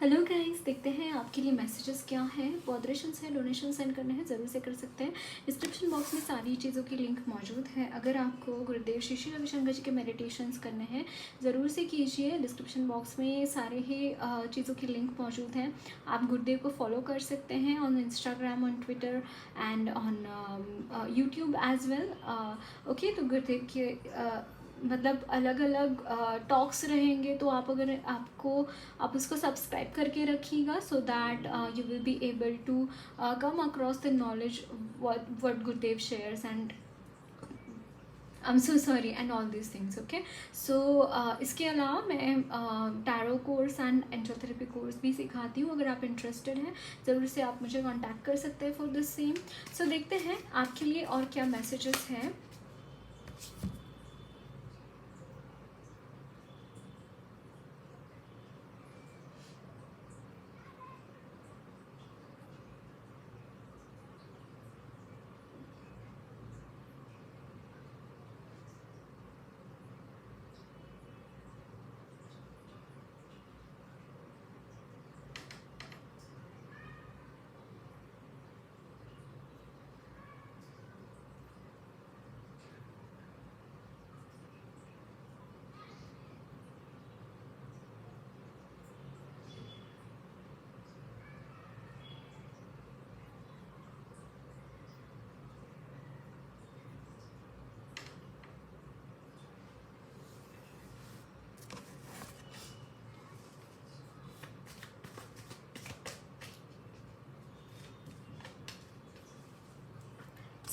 Hello guys, देखते हैं आपके लिए मैसेजेस क्या हैं। मॉडरेशंस है, डोनेशन सेंड करने हैं, ज़रूर से कर सकते हैं। डिस्क्रिप्शन बॉक्स में सारी चीज़ों की लिंक मौजूद है। अगर आपको गुरुदेव श्री श्री रविशंकर जी के मेडिटेशंस करने हैं, ज़रूर से कीजिए। डिस्क्रिप्शन बॉक्स में सारे ही चीज़ों की लिंक मौजूद हैं। आप गुरुदेव को फॉलो कर सकते हैं on Instagram, on Twitter and on YouTube as well. Okay, तो गुरुदेव के मतलब अलग अलग टॉक्स रहेंगे, तो आप उसको सब्सक्राइब करके रखिएगा, so that you will be able to come across the knowledge what Gurudev shares, and I'm so sorry and all these things. Okay, so इसके अलावा मैं tarot course and angel course भी सिखाती हूँ। अगर आप इंटरेस्टेड हैं, ज़रूर से आप मुझे कांटेक्ट कर सकते हैं फॉर दिस सेम। सो देखते हैं आपके लिए और क्या मैसेजेस हैं।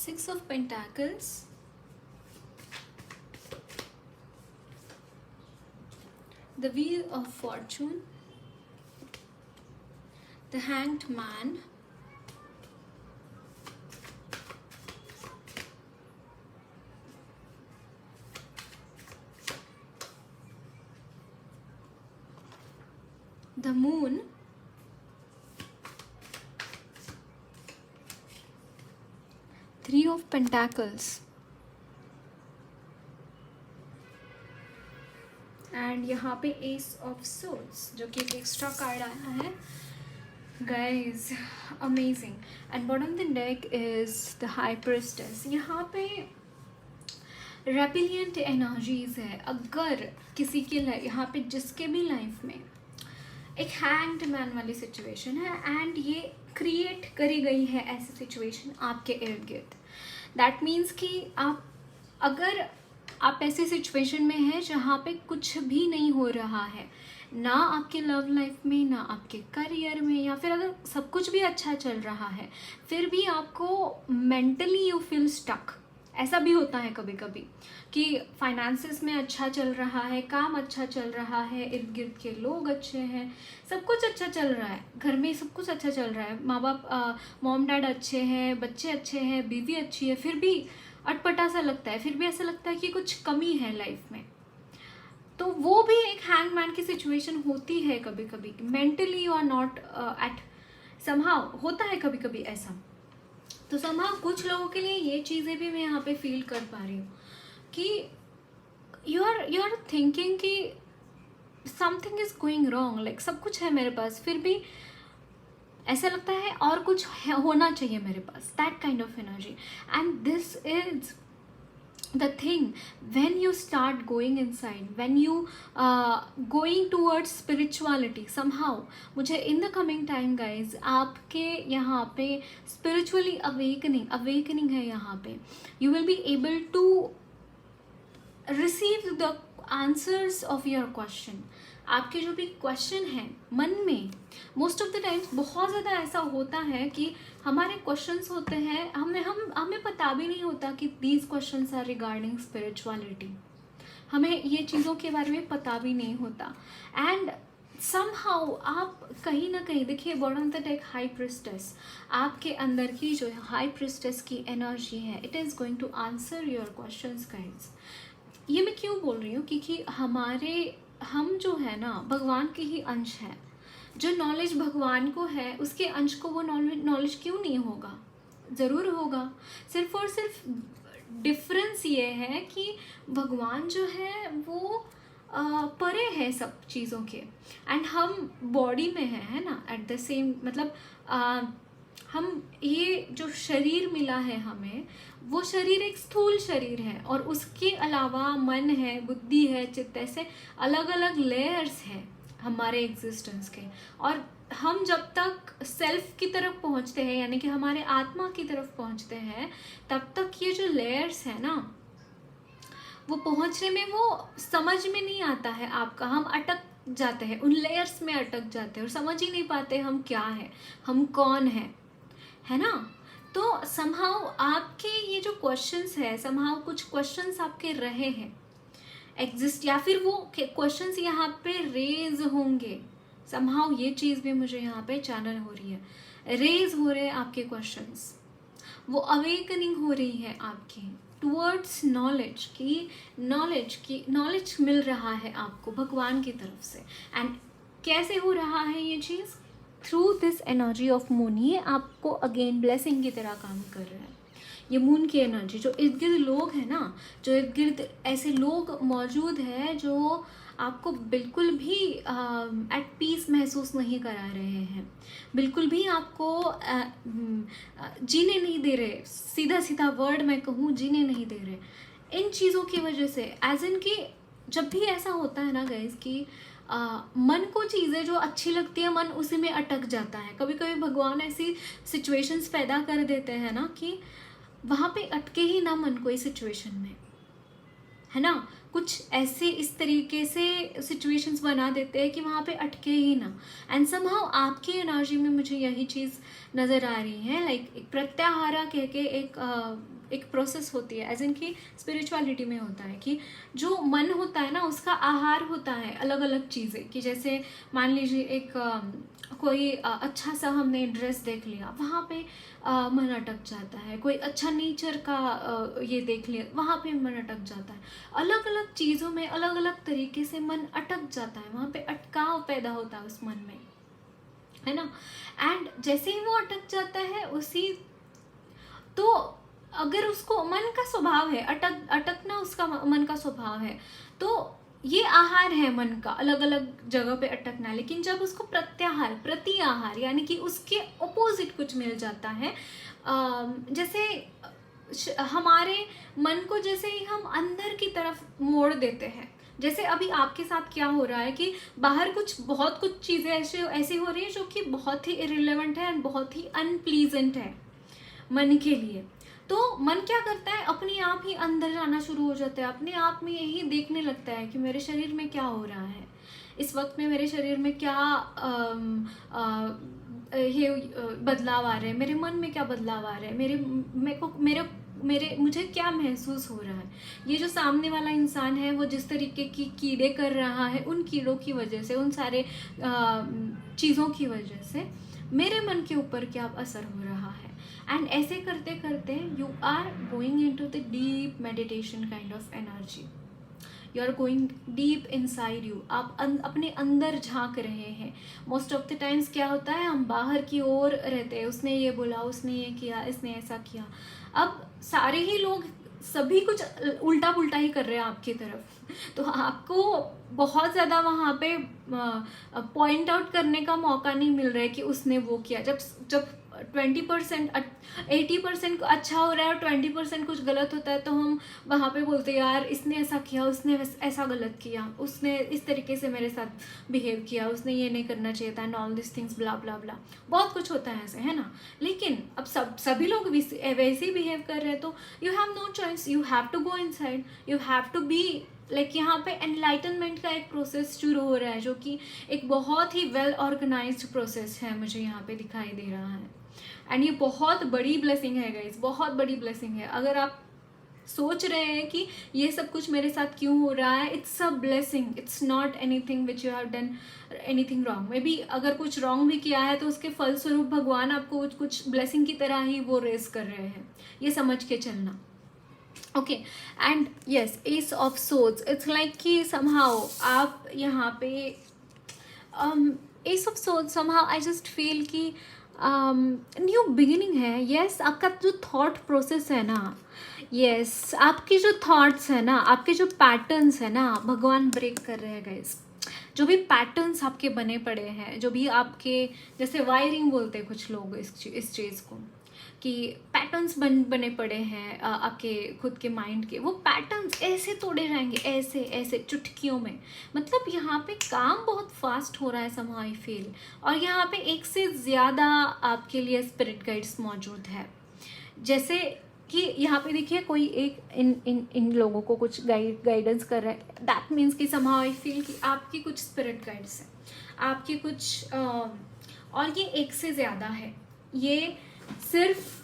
Six of Pentacles, the Wheel of Fortune, the Hanged Man, the Moon, Three of Pentacles, and यहाँ पे एस ऑफ सोर्ड्स, जो कि एक एक्स्ट्रा कार्ड आया है guys, amazing. And bottom the deck is the high priestess. यहाँ पे रेपिलियंट energies है। अगर किसी के यहाँ पे जिसके भी लाइफ में एक हैंग्ड मैन वाली सिचुएशन है, एंड ये क्रिएट करी गई है ऐसी सिचुएशन आपके इर्द गिर्द, दैट मीन्स कि अगर आप ऐसी सिचुएशन में हैं जहाँ पे कुछ भी नहीं हो रहा है, ना आपके लव लाइफ में, ना आपके करियर में, या फिर अगर सब कुछ भी अच्छा चल रहा है, फिर भी आपको मेंटली यू फील स्टक। ऐसा भी होता है कभी कभी कि फाइनेंसेस में अच्छा चल रहा है, काम अच्छा चल रहा है, इर्द गिर्द के लोग अच्छे हैं, सब कुछ अच्छा चल रहा है, घर में सब कुछ अच्छा चल रहा है, माँ बाप, मॉम डैड अच्छे हैं, बच्चे अच्छे हैं, बीवी अच्छी है, फिर भी अटपटा सा लगता है, फिर भी ऐसा लगता है कि कुछ कमी है लाइफ में। तो वो भी एक हैंगमैन की सिचुएशन होती है कभी कभी। Mentally you are not at, somehow होता है कभी कभी ऐसा। तो समहाउ कुछ लोगों के लिए ये चीज़ें भी मैं यहाँ पे फील कर पा रही हूँ कि यू आर थिंकिंग कि something is going wrong, like सब कुछ है मेरे पास, फिर भी ऐसा लगता है और कुछ होना चाहिए मेरे पास, that kind of energy. And this is the thing, when you start going inside, when you going towards spirituality somehow, मुझे in the coming time guys, आपके यहाँ पे spiritually awakening है यहाँ पे, you will be able to receive the answers of your question। आपके जो भी क्वेश्चन हैं मन में, मोस्ट ऑफ द टाइम्स बहुत ज़्यादा ऐसा होता है कि हमारे क्वेश्चंस होते हैं, हमें पता भी नहीं होता कि these questions are regarding spirituality. हमें ये चीज़ों के बारे में पता भी नहीं होता। एंड समहाउ आप कहीं ना कहीं देखिए, bottom of the deck high priestess, आपके अंदर की जो हाई प्रिस्टेस की एनर्जी है, it is going to answer your questions guys. ये मैं क्यों बोल रही हूँ, क्योंकि हम जो है ना, भगवान के ही अंश हैं। जो नॉलेज भगवान को है, उसके अंश को वो नॉलेज क्यों नहीं होगा? ज़रूर होगा। सिर्फ और सिर्फ डिफरेंस ये है कि भगवान जो है वो परे है सब चीज़ों के। एंड हम बॉडी में है ना, एट द सेम मतलब हम ये जो शरीर मिला है हमें, वो शरीर एक स्थूल शरीर है, और उसके अलावा मन है, बुद्धि है, चित्त, ऐसे अलग अलग लेयर्स हैं हमारे एग्जिस्टेंस के। और हम जब तक सेल्फ की तरफ पहुंचते हैं, यानी कि हमारे आत्मा की तरफ पहुंचते हैं, तब तक ये जो लेयर्स है ना, वो पहुंचने में वो समझ में नहीं आता है आपका। हम अटक जाते हैं, उन लेयर्स में अटक जाते हैं और समझ ही नहीं पाते हम क्या है, हम कौन है ना। तो समहाउ आपके ये जो क्वेश्चंस है, समहाउ कुछ क्वेश्चंस आपके रहे हैं एग्जिस्ट, या फिर वो क्वेश्चंस यहाँ पे रेज होंगे। समहाउ ये चीज़ भी मुझे यहाँ पे चैनल हो रही है, रेज हो रहे हैं आपके क्वेश्चंस, वो अवेकनिंग हो रही है आपकी टुवर्ड्स नॉलेज की नॉलेज मिल रहा है आपको भगवान की तरफ से। एंड कैसे हो रहा है ये चीज़? Through this energy of moon. ये आपको अगेन ब्लेसिंग की तरह काम कर रहा है। ये मून की एनर्जी, जो इर्द गिर्द लोग हैं ना, जो इर्द गिर्द ऐसे लोग मौजूद हैं जो आपको बिल्कुल भी एट पीस महसूस नहीं करा रहे हैं, बिल्कुल भी आपको जीने नहीं दे रहे, सीधा सीधा वर्ड मैं कहूँ, जीने नहीं दे रहे इन चीज़ों की वजह से। एज इन कि जब भी ऐसा होता है ना गाइज कि मन को चीज़ें जो अच्छी लगती है, मन उसी में अटक जाता है। कभी कभी भगवान ऐसी सिचुएशंस पैदा कर देते हैं ना कि वहाँ पे अटके ही ना मन कोई सिचुएशन में, है ना। कुछ ऐसे इस तरीके से सिचुएशंस बना देते हैं कि वहाँ पे अटके ही ना। एंड समहाउ आपकी एनर्जी में मुझे यही चीज़ नज़र आ रही है। लाइक एक प्रत्याहारा कह के एक प्रोसेस होती है, एज इन की स्पिरिचुअलिटी में होता है कि जो मन होता है ना, उसका आहार होता है अलग अलग चीज़ें। कि जैसे मान लीजिए एक कोई अच्छा सा हमने ड्रेस देख लिया, वहाँ पे मन अटक जाता है। कोई अच्छा नेचर का ये देख लिया, वहाँ पे मन अटक जाता है। अलग अलग चीज़ों में अलग अलग तरीके से मन अटक जाता है, वहाँ पे अटकाव पैदा होता है उस मन में, है ना। एंड जैसे ही वो अटक जाता है उसी, तो अगर उसको मन का स्वभाव है अटकना, उसका मन का स्वभाव है, तो ये आहार है मन का, अलग अलग जगह पे अटकना। लेकिन जब उसको प्रत्याहार, प्रति आहार, यानी कि उसके ऑपोजिट कुछ मिल जाता है, जैसे हमारे मन को जैसे ही हम अंदर की तरफ मोड़ देते हैं, जैसे अभी आपके साथ क्या हो रहा है कि बाहर बहुत कुछ चीज़ें ऐसी हो रही है जो कि बहुत ही इरिलेवेंट है एंड बहुत ही अनप्लीजेंट है मन के लिए। तो मन क्या करता है, अपने आप ही अंदर जाना शुरू हो जाता है, अपने आप में यही देखने लगता है कि मेरे शरीर में क्या हो रहा है इस वक्त में, मेरे शरीर में क्या ये बदलाव आ रहे हैं, मेरे मन में क्या बदलाव आ रहे हैं, मुझे क्या महसूस हो रहा है। ये जो सामने वाला इंसान है वो जिस तरीके की कीड़े कर रहा है, उन कीड़ों की वजह से, उन सारे चीज़ों की वजह से मेरे मन के ऊपर क्या असर हो रहा है। एंड ऐसे करते करते you are going into the deep meditation kind of energy, you are going deep inside you. आप अपने अंदर झांक रहे हैं। मोस्ट ऑफ द टाइम्स क्या होता है, हम बाहर की ओर रहते हैं, उसने ये बोला, उसने ये किया, इसने ऐसा किया। अब सारे ही लोग सभी कुछ उल्टा पुल्टा ही कर रहे हैं आपकी तरफ, तो आपको बहुत ज़्यादा वहाँ पे पॉइंट आउट करने का मौका नहीं मिल रहा है कि उसने वो किया। जब 20% 80% अच्छा हो रहा है और 20% कुछ गलत होता है, तो हम वहाँ पे बोलते हैं यार इसने ऐसा किया, उसने ऐसा गलत किया, उसने इस तरीके से मेरे साथ बिहेव किया, उसने ये नहीं करना चाहिए था, एंड ऑल दिस थिंग्स ब्ला ब्ला ब्ला। बहुत कुछ होता है ऐसे, है ना। लेकिन अब सभी लोग वैसे ही बिहेव कर रहे हैं, तो you have no choice, you have to go inside, you have to be like यहाँ पे एनलाइटनमेंट का एक प्रोसेस शुरू हो रहा है, जो कि एक बहुत ही वेल ऑर्गेनाइज्ड प्रोसेस है, मुझे यहाँ पे दिखाई दे रहा है। एंड ये बहुत बड़ी ब्लेसिंग है गाइज, बहुत बड़ी ब्लेसिंग है। अगर आप सोच रहे हैं कि ये सब कुछ मेरे साथ क्यों हो रहा है, it's a blessing, it's not anything which you have done anything wrong. May be अगर कुछ रॉन्ग भी किया है तो उसके फलस्वरूप भगवान आपको कुछ ब्लेसिंग की तरह ही वो रेस कर रहे हैं, ये समझ के चलना। Okay, and yes, S of swords, it's like कि समहाउ आप यहाँ पे S of swords, somehow I just feel कि न्यू बिगिनिंग है। यस, आपका जो थॉट प्रोसेस है ना, यस, आपके जो थॉट्स है ना, आपके जो पैटर्न्स है ना, भगवान ब्रेक कर रहे हैं गाइस। जो भी पैटर्न्स आपके बने पड़े हैं, जो भी आपके, जैसे वायरिंग बोलते हैं कुछ लोग इस चीज़ को, कि पैटर्न्स बने पड़े हैं आपके खुद के माइंड के, वो पैटर्न्स ऐसे तोड़े जाएंगे, ऐसे ऐसे चुटकियों में। मतलब यहाँ पे काम बहुत फास्ट हो रहा है somehow I feel। और यहाँ पे एक से ज़्यादा आपके लिए स्पिरिट गाइड्स मौजूद है। जैसे कि यहाँ पे देखिए कोई एक इन लोगों को कुछ गाइडेंस कर रहा है, दैट मीन्स कि somehow I feel कि आपकी कुछ स्पिरिट गाइड्स हैं, आपके कुछ और ये एक से ज़्यादा है। ये सिर्फ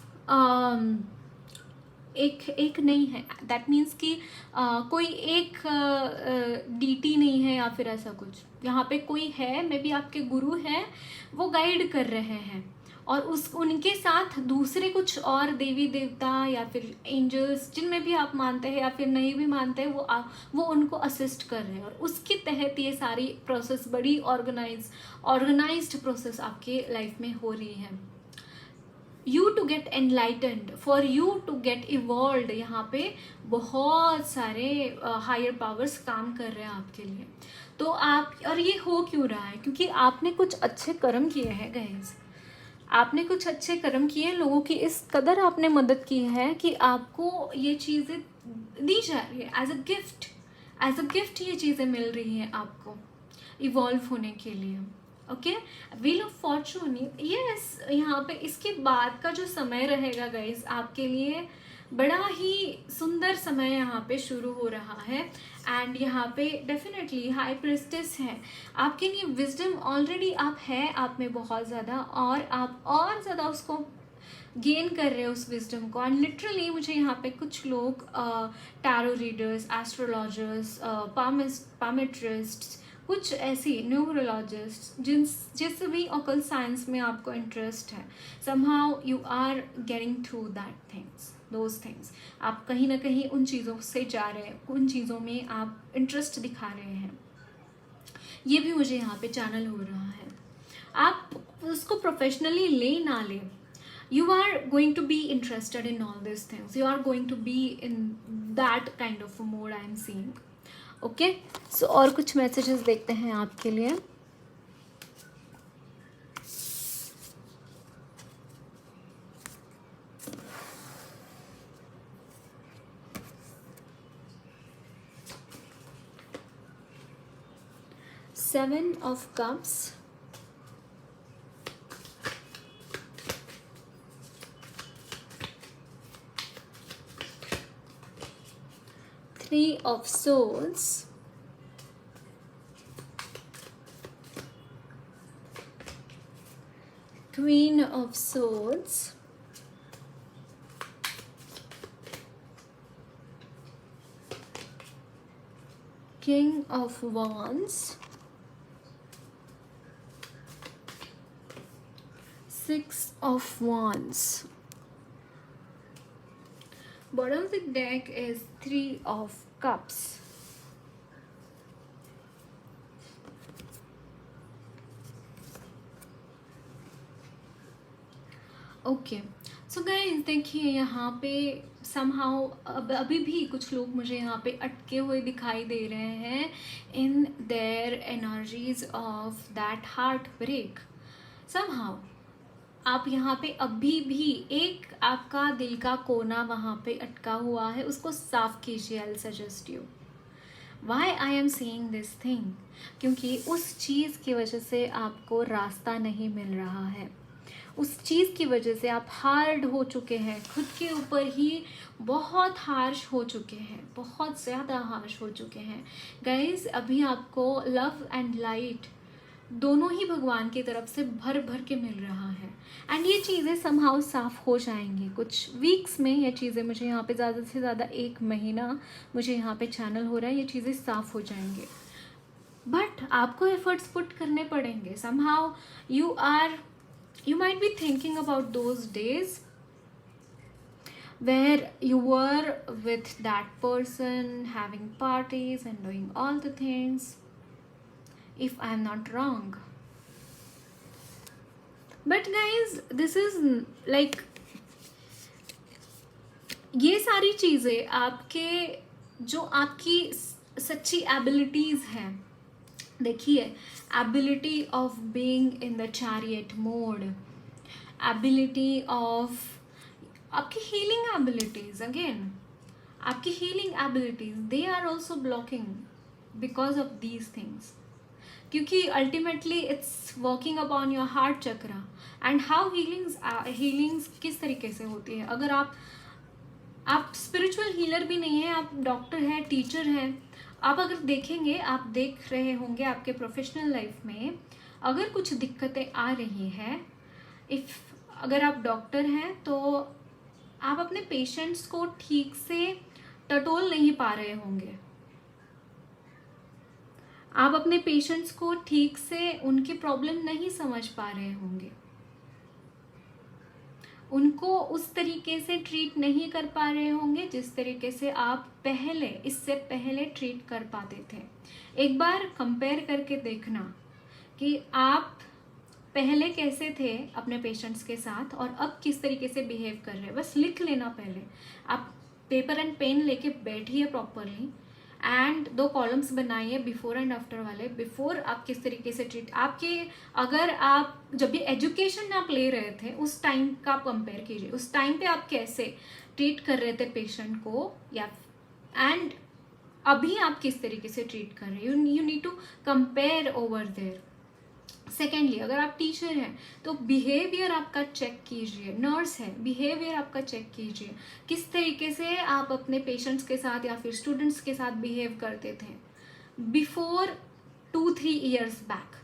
एक नहीं है, दैट मीन्स कि कोई एक डीटी नहीं है या फिर ऐसा कुछ। यहाँ पे कोई है, मे बी आपके गुरु हैं, वो गाइड कर रहे हैं, और उनके साथ दूसरे कुछ और देवी देवता या फिर एंजल्स, जिनमें भी आप मानते हैं या फिर नहीं भी मानते हैं, वो उनको असिस्ट कर रहे हैं। और उसके तहत ये सारी प्रोसेस, बड़ी ऑर्गेनाइज्ड प्रोसेस आपके लाइफ में हो रही है। You to get enlightened, for you to get evolve. यहाँ पे बहुत सारे हायर पावर्स काम कर रहे हैं आपके लिए। तो आप, और ये हो क्यों रहा है? क्योंकि आपने कुछ अच्छे कर्म किए हैं गाइस, आपने कुछ अच्छे कर्म किए, लोगों की इस कदर आपने मदद की है कि आपको ये चीज़ें दी जा रही है as a gift. As a gift ये चीज़ें मिल रही हैं आपको इवॉल्व होने के लिए। Okay, wheel of Fortune, yes, यहाँ पे इसके बाद का जो समय रहेगा गाइस आपके लिए बड़ा ही सुंदर समय यहाँ पे शुरू हो रहा है। एंड यहाँ पे डेफिनेटली हाई प्रिस्टेस है आपके लिए। विजडम ऑलरेडी आप है आप में बहुत ज़्यादा, और आप और ज़्यादा उसको गेन कर रहे हो उस विजडम को। एंड लिटरली मुझे यहाँ पे कुछ लोग टैरो रीडर्स, एस्ट्रोलॉजर्स, पामेट्रिस्ट्स, कुछ ऐसी न्यूमरोलॉजिस्ट, जिस भी ऑकल्ट साइंस में आपको इंटरेस्ट है, somehow you are getting through that things, those things. आप कहीं ना कहीं उन चीज़ों से जा रहे हैं, उन चीज़ों में आप इंटरेस्ट दिखा रहे हैं। ये भी मुझे यहाँ पे चैनल हो रहा है। आप उसको प्रोफेशनली ले ना ले, you are going to be interested in all these things, you are going to be in that kind of a mode I am seeing। Okay, so और कुछ मैसेजेस देखते हैं आपके लिए। Seven of Cups, Three of Swords, Queen of Swords, King of Wands, Six of Wands. Bottom of the deck is Three of Cups. Okay, so guys देखिए यहाँ पे somehow अभी भी कुछ लोग मुझे यहाँ पे अटके हुए दिखाई दे रहे हैं in their energies of that heart break. समहाउ आप यहाँ पे अभी भी एक आपका दिल का कोना वहाँ पे अटका हुआ है, उसको साफ कीजिए। I suggest you, why I am saying this thing, क्योंकि उस चीज़ की वजह से आपको रास्ता नहीं मिल रहा है, उस चीज़ की वजह से आप हार्ड हो चुके हैं, खुद के ऊपर ही बहुत हार्श हो चुके हैं, बहुत ज़्यादा हार्श हो चुके हैं गाइज। अभी आपको लव एंड लाइट दोनों ही भगवान की तरफ से भर भर के मिल रहा है। एंड ये चीज़ें समहाउ साफ हो जाएंगी कुछ वीक्स में। ये चीज़ें मुझे यहाँ पे ज़्यादा से ज़्यादा 1 महीना मुझे यहाँ पे चैनल हो रहा है, ये चीज़ें साफ हो जाएंगे। बट आपको एफर्ट्स पुट करने पड़ेंगे। Somehow you might be thinking about those days where you were with that person having parties and doing all the things, if I am not wrong। But guys this is like, ये सारी चीज़ें आपके, जो आपकी सच्ची abilities हैं, देखिए, ability of being in the chariot mode, ability of आपकी हीलिंग एबिलिटीज, अगेन आपकी healing abilities, they are also blocking because of these things, क्योंकि ultimately it's working upon your heart chakra. And how healings किस तरीके से होती है, अगर आप स्पिरिचुअल हीलर भी नहीं है, आप डॉक्टर हैं, टीचर हैं, आप अगर देखेंगे, आप देख रहे होंगे आपके प्रोफेशनल लाइफ में अगर कुछ दिक्कतें आ रही हैं, अगर आप डॉक्टर हैं तो आप अपने पेशेंट्स को ठीक से टटोल नहीं पा रहे होंगे, आप अपने पेशेंट्स को ठीक से उनकी प्रॉब्लम नहीं समझ पा रहे होंगे, उनको उस तरीके से ट्रीट नहीं कर पा रहे होंगे जिस तरीके से आप पहले, इससे पहले ट्रीट कर पाते थे। एक बार कंपेयर करके देखना कि आप पहले कैसे थे अपने पेशेंट्स के साथ और अब किस तरीके से बिहेव कर रहे हैं। बस लिख लेना, पहले आप पेपर एंड पेन लेके बैठिए प्रॉपरली एंड 2 कॉलम्स बनाइए बिफोर एंड आफ्टर वाले। बिफोर आप किस तरीके से ट्रीट, आपके, अगर आप जब भी एजुकेशन आप ले रहे थे उस टाइम का आप कंपेयर कीजिए, उस टाइम पे आप कैसे ट्रीट कर रहे थे पेशेंट को, या एंड अभी आप किस तरीके से ट्रीट कर रहे हैं, you need to compare over there. Secondly, अगर आप टीचर हैं तो बिहेवियर आपका चेक कीजिए, नर्स है बिहेवियर आपका चेक कीजिए, किस तरीके से आप अपने पेशेंट्स के साथ या फिर स्टूडेंट्स के साथ बिहेव करते थे बिफोर 2-3 ईयर्स बैक,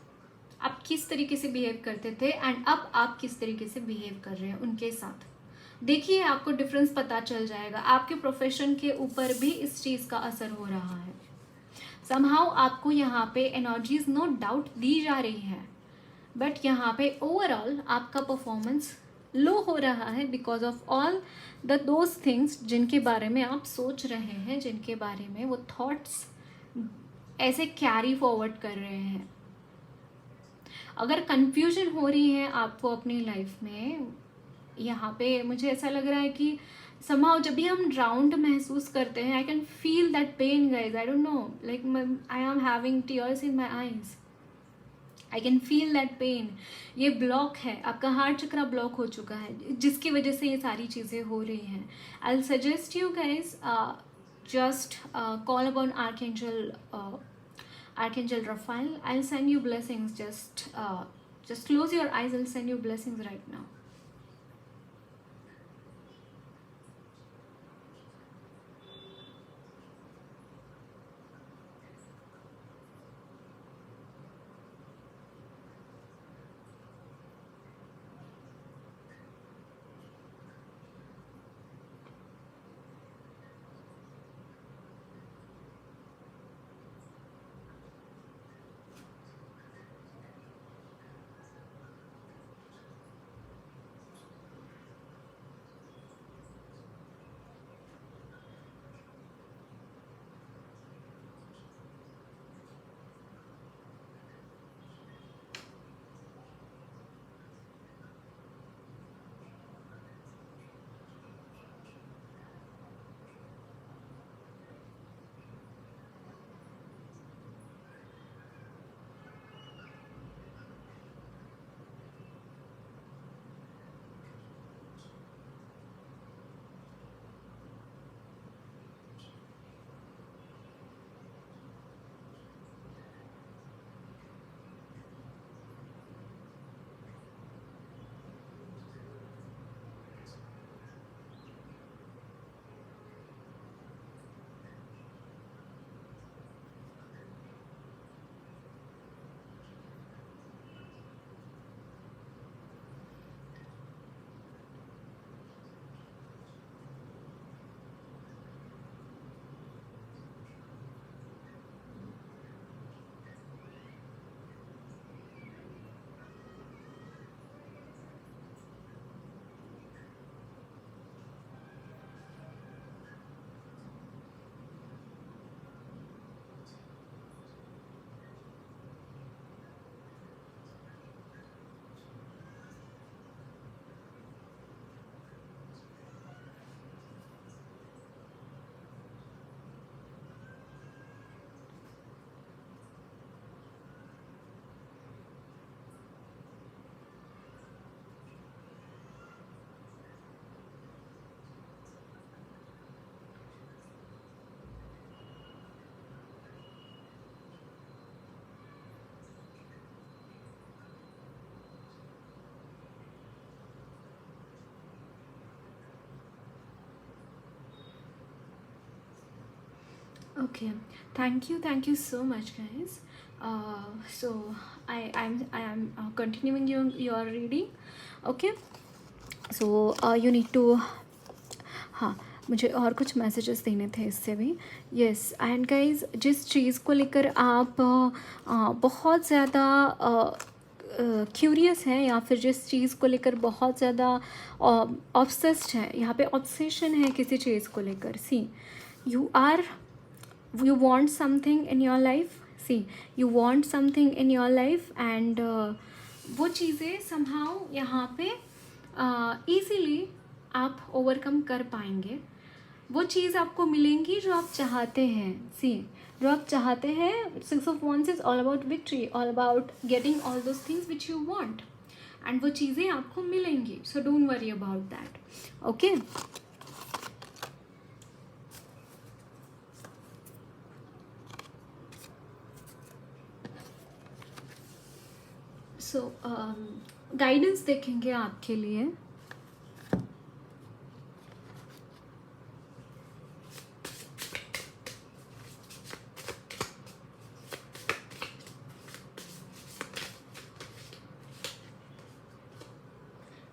आप किस तरीके से बिहेव करते थे एंड अब आप किस तरीके से बिहेव कर रहे हैं उनके साथ। देखिए, आपको डिफरेंस पता चल जाएगा, आपके प्रोफेशन के ऊपर भी इस चीज़ का असर हो रहा है। समहाउ आपको यहाँ पे एनर्जीज नो डाउट दी जा रही है, बट यहाँ पे ओवरऑल आपका परफॉर्मेंस लो हो रहा है because of all those things जिनके बारे में आप सोच रहे हैं, जिनके बारे में वो थॉट्स ऐसे कैरी फॉरवर्ड कर रहे हैं। अगर कंफ्यूजन हो रही है आपको अपनी लाइफ में, यहाँ पे मुझे ऐसा लग रहा है कि somehow जब भी हम ड्राउंड महसूस करते हैं, I can feel that pain guys, I don't no, like I am having tears in my eyes, I can feel that pain. ये ब्लॉक है, आपका हार्ट चक्रा ब्लॉक हो चुका है, जिसकी वजह से ये सारी चीज़ें हो रही हैं। I will suggest you guys, just call upon Archangel Raphael. I'll send you blessings. Just close your eyes. I'll send you blessings right now. Okay, thank you so much, guys. So I am continuing your reading. Okay, so you need to, हाँ, मुझे और कुछ messages देने थे इससे भी. Yes, and guys, जिस चीज़ को लेकर आप बहुत ज़्यादा क्यूरियस हैं, या फिर जिस चीज़ को लेकर बहुत ज़्यादा ऑब्सेस्ड है, यहाँ पे ऑब्सेशन है किसी चीज़ को लेकर. See, you are, you want something in your life. See, you want something in your life, and वो चीज़ें somehow यहाँ पे easily आप overcome कर पाएंगे. वो चीज़ आपको मिलेंगी जो आप चाहते हैं. See, जो आप चाहते हैं. 6 of Wands is all about victory, all about getting all those things which you want, and वो चीज़ें आपको मिलेंगी. So don't worry about that. Okay. So guidance देखेंगे आपके लिए.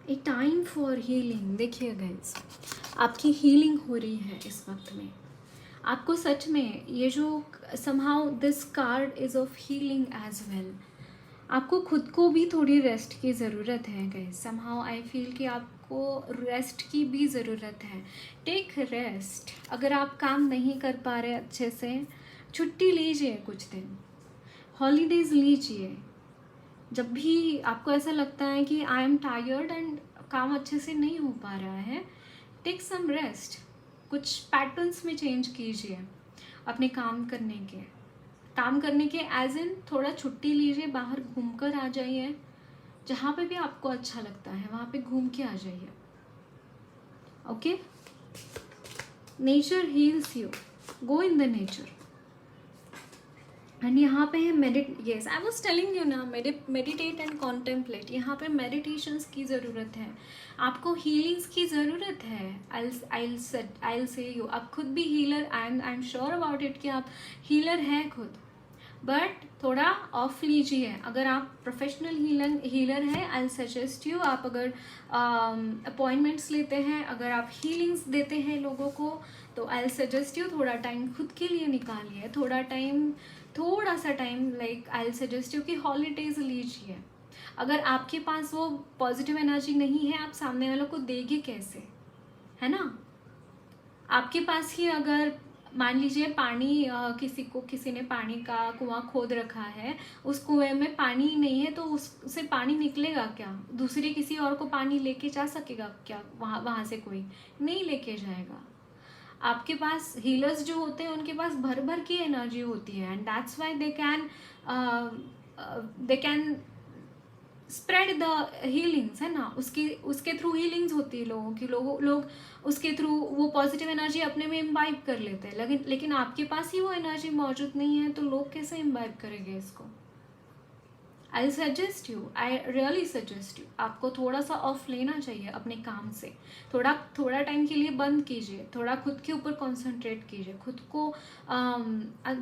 ए टाइम फॉर हीलिंग. देखिए गाइस, आपकी हीलिंग हो रही है इस वक्त में. आपको सच में ये जो somehow this card is of healing as well. आपको खुद को भी थोड़ी रेस्ट की ज़रूरत है गाइस. समहाउ आई फील कि आपको रेस्ट की भी ज़रूरत है. Take rest. अगर आप काम नहीं कर पा रहे अच्छे से, छुट्टी लीजिए, कुछ दिन हॉलीडेज़ लीजिए. जब भी आपको ऐसा लगता है कि आई एम टायर्ड एंड काम अच्छे से नहीं हो पा रहा है, टेक सम रेस्ट. कुछ पैटर्न्स में चेंज कीजिए अपने काम करने के एज इन थोड़ा छुट्टी लीजिए, बाहर घूम कर आ जाइए. जहाँ पे भी आपको अच्छा लगता है वहाँ पे घूम के आ जाइए. Okay. Nature heels you. Go in the nature. And यहाँ पे है yes, I was telling you ना, मेडिटेट एंड कॉन्टेम्पलेट. यहाँ पे मेडिटेशंस की ज़रूरत है, आपको हीलिंग्स की ज़रूरत है. आई से यू, आप खुद भी healer, I am sure about it कि आप हीलर हैं खुद. बट थोड़ा ऑफ लीजिए. अगर आप प्रोफेशनल हीलर हैं, आई सजेस्ट यू, आप अगर अपॉइंटमेंट्स लेते हैं, अगर आप हीलिंग्स देते हैं लोगों को, तो आई सजेस्ट यू थोड़ा टाइम खुद के लिए निकालिए. थोड़ा सा time, like I suggest you कि हॉलीडेज लीजिए. अगर आपके पास वो पॉजिटिव एनर्जी नहीं है, आप सामने वालों को देंगे कैसे, है ना. आपके पास ही अगर मान लीजिए पानी, किसी ने पानी का कुआं खोद रखा है, उस कुएं में पानी नहीं है, तो उससे पानी निकलेगा क्या? दूसरे किसी और को पानी लेके जा सकेगा क्या? वहाँ से कोई नहीं लेके जाएगा. आपके पास हीलर्स जो होते हैं, उनके पास भर भर की एनर्जी होती है, and that's why they can spread the healings, है ना. उसके थ्रू हीलिंग्स होती है लोगों की. लोग उसके थ्रू वो पॉजिटिव एनर्जी अपने में इम्बाइब कर लेते हैं. लेकिन आपके पास ही वो एनर्जी मौजूद नहीं है, तो लोग कैसे इम्बाइब करेंगे इसको. आई suggest you, I really suggest you, आपको थोड़ा सा ऑफ लेना चाहिए अपने काम से. थोड़ा टाइम के लिए बंद कीजिए. थोड़ा खुद के ऊपर कॉन्सेंट्रेट कीजिए,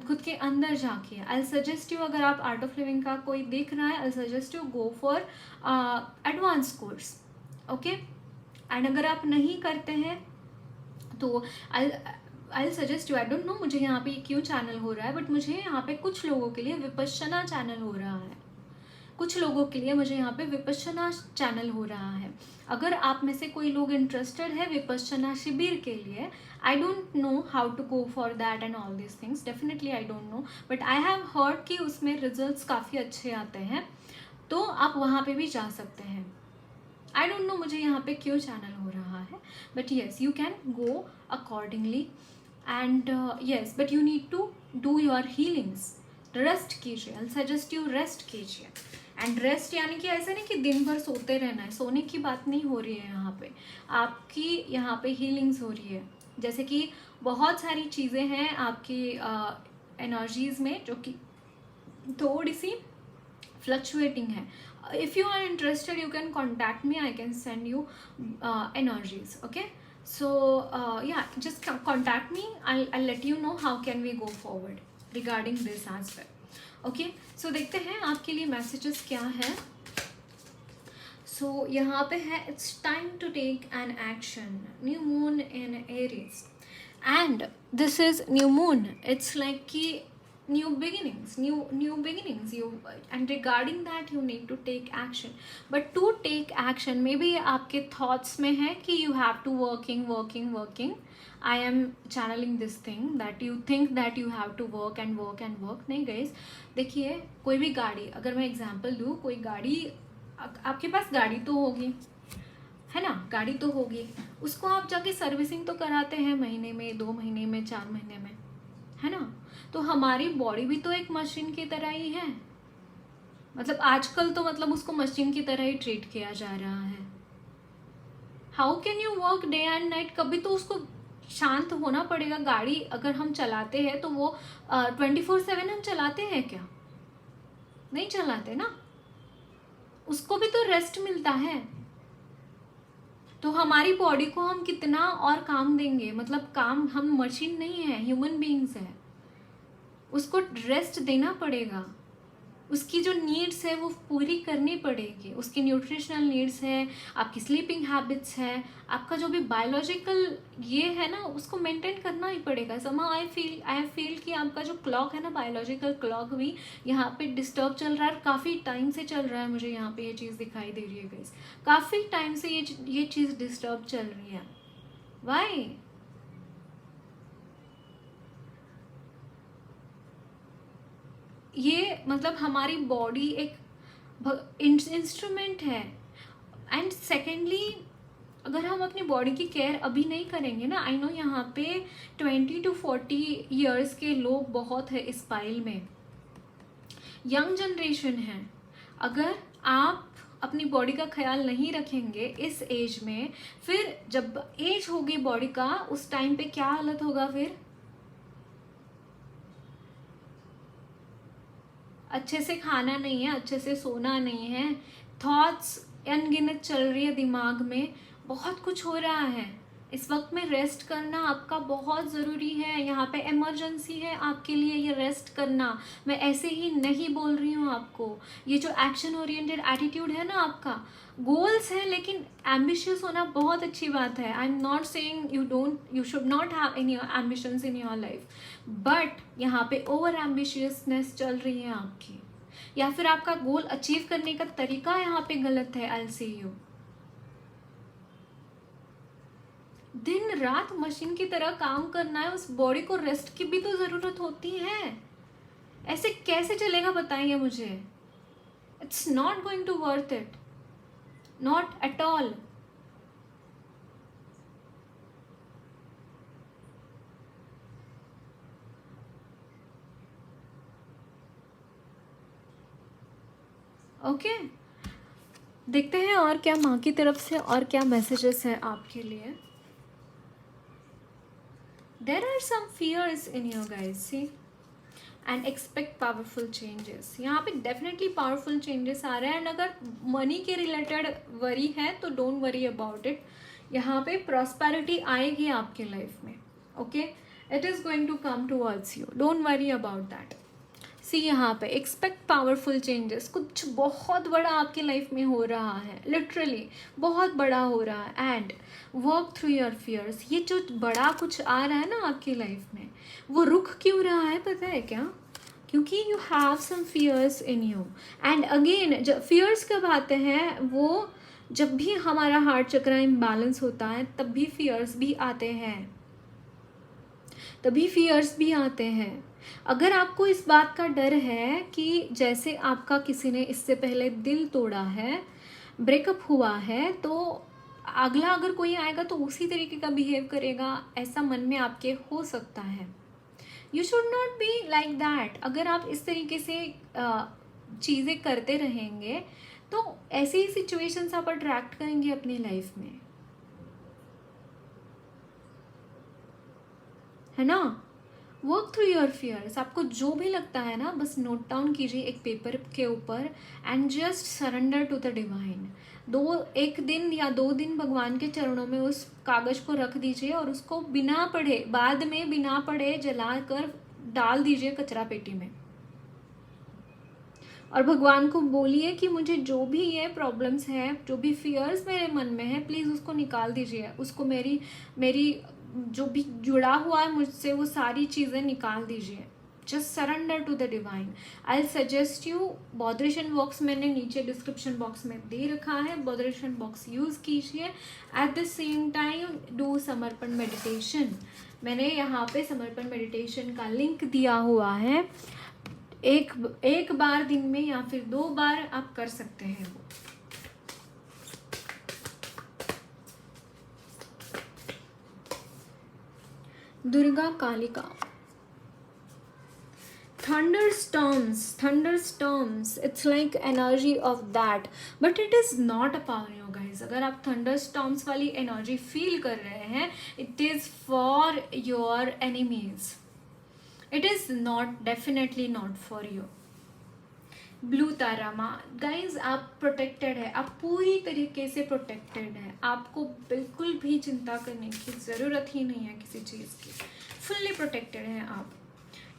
खुद के अंदर जाके. आई सजेस्ट यू, अगर आप आर्ट ऑफ लिविंग का कोई देख रहा है, आई suggest you go for advance course. Okay. And अगर आप नहीं करते हैं तो आई suggest you, I don't no मुझे यहाँ पे क्यों चैनल हो रहा है, बट मुझे यहाँ पे कुछ लोगों के लिए विपश्यना चैनल हो रहा है. कुछ लोगों के लिए मुझे यहाँ पे विपश्यना चैनल हो रहा है. अगर आप में से कोई लोग इंटरेस्टेड है विपश्यना शिविर के लिए, I don't know how to go for that and all this things. Definitely I don't know, but I have heard कि उसमें रिजल्ट्स काफ़ी अच्छे आते हैं, तो आप वहाँ पे भी जा सकते हैं. आई डोंट नो मुझे यहाँ पे क्यों चैनल हो रहा है, but yes, you can go accordingly. And yes, but you need to do your healings. Rest कीजिए. आई सजेस्ट यू रेस्ट कीजिए. एंड रेस्ट यानी कि ऐसा नहीं कि दिन भर सोते रहना है, सोने की बात नहीं हो रही है यहाँ पे. आपकी यहाँ पे हीलिंग्स हो रही है. जैसे कि बहुत सारी चीज़ें हैं आपकी एनर्जीज़ में जो कि थोड़ी सी फ्लक्चुएटिंग है. If you are interested, you can contact me, I can send you energies. Okay. So yeah, just contact me. I'll let you know how can we go forward regarding this as well. Okay, so देखते हैं आपके लिए messages क्या है. So यहाँ पे है, it's time to take an action. New moon in Aries, and this is new moon. It's like कि new beginnings, new beginnings. You, and regarding that you need to take action. But to take action, maybe आपके thoughts में है कि you have to working. I am channeling this thing that you think that you have to work and work. नहीं guys, देखिए कोई भी गाड़ी, अगर मैं एग्जांपल दूँ, कोई गाड़ी, आपके पास गाड़ी तो होगी, है ना, गाड़ी तो होगी, उसको आप जाके सर्विसिंग तो कराते हैं महीने में, 2 महीने में, 4 महीने में, है ना. तो हमारी बॉडी भी तो एक मशीन की तरह ही है. मतलब आजकल तो मतलब उसको मशीन की तरह ही ट्रीट किया जा रहा है. How can you work day and night? कभी तो उसको शांत होना पड़ेगा. गाड़ी अगर हम चलाते हैं तो वो 24/7 हम चलाते हैं क्या? नहीं चलाते ना, उसको भी तो रेस्ट मिलता है. तो हमारी बॉडी को हम कितना और काम देंगे? मतलब काम, हम मशीन नहीं है, ह्यूमन बीइंग्स है. उसको रेस्ट देना पड़ेगा. उसकी जो नीड्स है वो पूरी करनी पड़ेगी. उसकी न्यूट्रिशनल नीड्स है, आपकी स्लीपिंग हैबिट्स है, आपका जो भी बायोलॉजिकल ये है ना, उसको मेंटेन करना ही पड़ेगा. समा आई फील कि आपका जो क्लॉक है ना, बायोलॉजिकल क्लॉक भी यहाँ पे डिस्टर्ब चल रहा है. काफ़ी टाइम से चल रहा है. मुझे यहाँ पे ये चीज़ दिखाई दे रही है गाइस, काफ़ी टाइम से ये चीज़ डिस्टर्ब चल रही है. वाई? ये मतलब हमारी बॉडी एक इंस्ट्रूमेंट है. एंड सेकेंडली, अगर हम अपनी बॉडी की केयर अभी नहीं करेंगे ना, आई नो यहाँ पे 20 to 40 ईयर्स के लोग बहुत है इस पाइल में, यंग जनरेशन है. अगर आप अपनी बॉडी का ख्याल नहीं रखेंगे इस एज में, फिर जब एज होगी बॉडी का, उस टाइम पे क्या हालत होगा? फिर अच्छे से खाना नहीं है, अच्छे से सोना नहीं है, थॉट्स अनगिनत चल रही है दिमाग में, बहुत कुछ हो रहा है. इस वक्त में रेस्ट करना आपका बहुत ज़रूरी है. यहाँ पे इमरजेंसी है आपके लिए ये रेस्ट करना. मैं ऐसे ही नहीं बोल रही हूँ आपको. ये जो एक्शन ओरिएंटेड एटीट्यूड है ना आपका, गोल्स है, लेकिन एम्बिशियस होना बहुत अच्छी बात है. I am not saying you should not have any ambitions in your life, but यहाँ पे ओवर एम्बिशियसनेस चल रही है आपकी, या फिर आपका गोल अचीव करने का तरीका यहाँ पे गलत है. I will see you. दिन रात मशीन की तरह काम करना है, उस बॉडी को रेस्ट की भी तो ज़रूरत होती है. ऐसे कैसे चलेगा बताइए मुझे? It's not going to worth it, not at all. Okay, देखते हैं और क्या माँ की तरफ से और क्या मैसेजेस है आपके लिए. There are some fears in you guys, see, and expect powerful changes. यहाँ पे definitely powerful changes आ रहे हैं. एंड अगर मनी के रिलेटेड वरी है तो डोंट वरी अबाउट इट. यहाँ पे प्रॉस्पेरिटी आएगी आपके लाइफ में. Okay, it is going to come towards you, don't worry about that. See यहाँ पे एक्सपेक्ट पावरफुल चेंजेस. कुछ बहुत बड़ा आपके लाइफ में हो रहा है, लिटरली बहुत बड़ा हो रहा है. And work through your fears. ये जो बड़ा कुछ आ रहा है ना आपकी लाइफ में, वो रुक क्यों रहा है पता है क्या? क्योंकि you have some fears in you. And again, जब फियर्स कब आते हैं, वो जब भी हमारा हार्ट चक्र इम्बैलेंस होता है तब भी फियर्स भी आते हैं, तभी फियर्स भी आते हैं. अगर आपको इस बात का डर है कि जैसे आपका किसी ने इससे पहले दिल तोड़ा है, ब्रेकअप हुआ है, तो अगला अगर कोई आएगा तो उसी तरीके का बिहेव करेगा, ऐसा मन में आपके हो सकता है. You should not be like that. अगर आप इस तरीके से चीज़ें करते रहेंगे तो ऐसी ही सिचुएशंस आप अट्रैक्ट करेंगे अपनी लाइफ में, है ना. Work through your fears. आपको जो भी लगता है ना, बस नोट डाउन कीजिए एक पेपर के ऊपर and just surrender to the divine. एक दिन या 2 दिन भगवान के चरणों में उस कागज़ को रख दीजिए और उसको बिना पढ़े, बाद में बिना पढ़े जला कर डाल दीजिए कचरा पेटी में। और भगवान को बोलिए कि मुझे जो भी ये प्रॉब्लम्स हैं, जो भी फियर्स मेरे मन में है, प्लीज़ उसको निकाल दीजिए। उसको मेरी जो भी जुड़ा हुआ है मुझसे, वो सारी चीज़ें निकाल दीजिए। Just surrender to the divine. I suggest you, botheration box मैंने नीचे डिस्क्रिप्शन बॉक्स में दे रखा है, बॉदरेशन बॉक्स यूज़ कीजिए। At the same time do समर्पण मेडिटेशन। मैंने यहाँ पे समर्पण मेडिटेशन का लिंक दिया हुआ है। एक बार दिन में या फिर 2 बार आप कर सकते हैं वो। Durga Kalika. thunderstorms, it's like energy of that, but it is not upon you guys. अगर आप thunderstorms वाली एनर्जी फील कर रहे हैं, it is for your enemies. It is not, definitely not for you. Blue Tara Maa guys, आप प्रोटेक्टेड है, आप पूरी तरीके से प्रोटेक्टेड है। आपको बिल्कुल भी चिंता करने की ज़रूरत ही नहीं है किसी चीज़ की। फुल्ली प्रोटेक्टेड है आप।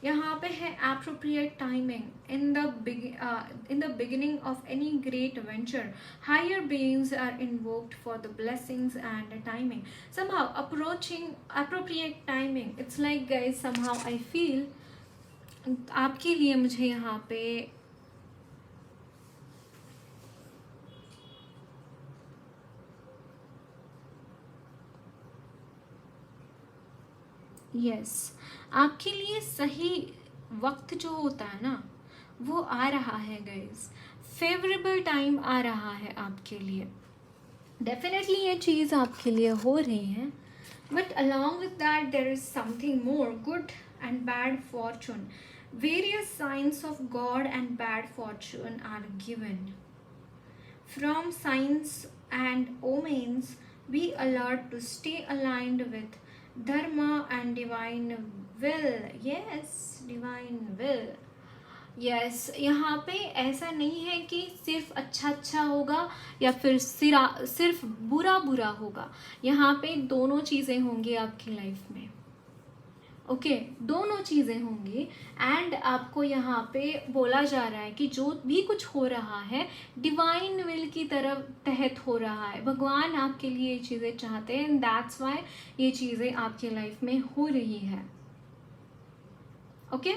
यहाँ पे है appropriate timing in the beginning of any great venture. Higher beings are invoked for the blessings and timing. Somehow appropriate timing. It's like guys, somehow I feel आपके लिए मुझे यहाँ पे आपके लिए सही वक्त जो होता है ना, वो आ रहा है गाइस। फेवरेबल टाइम आ रहा है आपके लिए। डेफिनेटली ये चीज़ आपके लिए हो रही है, but along with that there is something more, good and bad fortune. Various science of god and bad fortune are given. From science and omens be alert to stay aligned with dharma and divine will. Yes, divine will. Yes, यहाँ पे ऐसा नहीं है कि सिर्फ अच्छा होगा या फिर सिर्फ बुरा होगा। यहाँ पे दोनों चीज़ें होंगी आपकी लाइफ में। ओके, दोनों चीज़ें होंगी। एंड आपको यहाँ पे बोला जा रहा है कि जो भी कुछ हो रहा है डिवाइन विल की तरफ तहत हो रहा है। भगवान आपके लिए ये चीज़ें चाहते हैं, एंड दैट्स वाई ये चीज़ें आपकी लाइफ में हो रही है। Okay,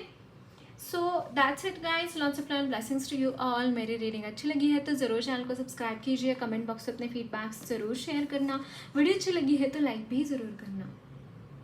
so that's it guys, lots of love, blessings to you all. मेरी रीडिंग अच्छी लगी है तो ज़रूर चैनल को सब्सक्राइब कीजिए, कमेंट बॉक्स में अपने फीडबैक्स ज़रूर शेयर करना। वीडियो अच्छी लगी है तो लाइक भी ज़रूर करना।